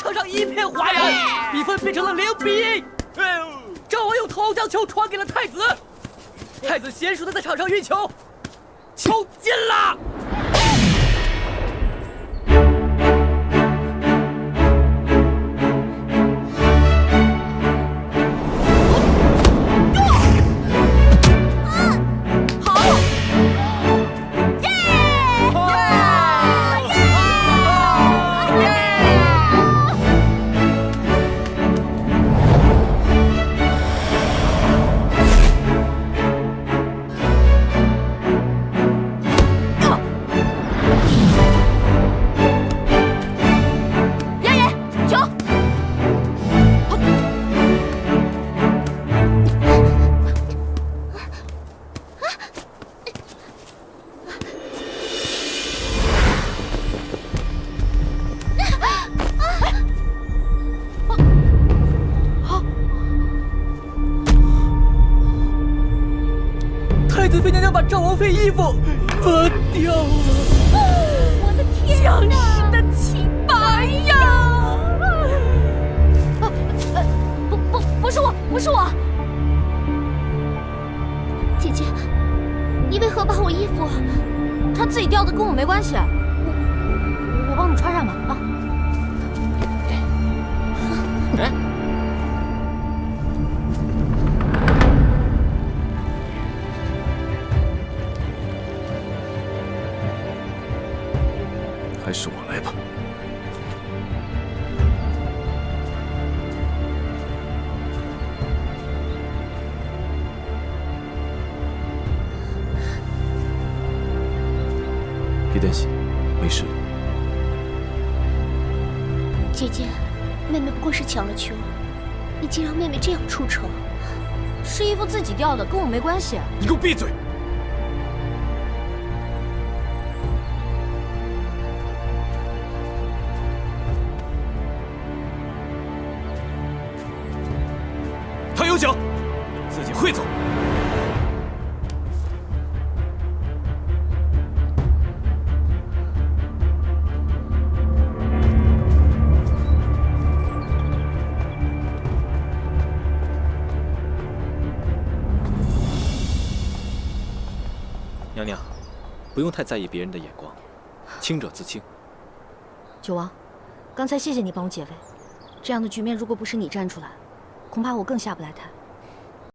场上一片哗然，比分变成了0-1。赵王用头将球传给了太子，太子娴熟的在场上运球，球进了。 太子妃娘娘把赵王妃衣服拔掉了，我的天哪！将士的清白呀！不是我，不是我。姐姐，你为何把我衣服？她自己掉的，跟我没关系。我帮你穿上吧啊。哎。 还是我来吧。别担心，没事的。姐姐，妹妹不过是抢了球，你竟让妹妹这样出丑。是衣服自己掉的，跟我没关系。你给我闭嘴！ 他有脚，自己会走。娘娘，不用太在意别人的眼光，清者自清。九王，刚才谢谢你帮我解围，这样的局面如果不是你站出来，恐怕我更下不来台。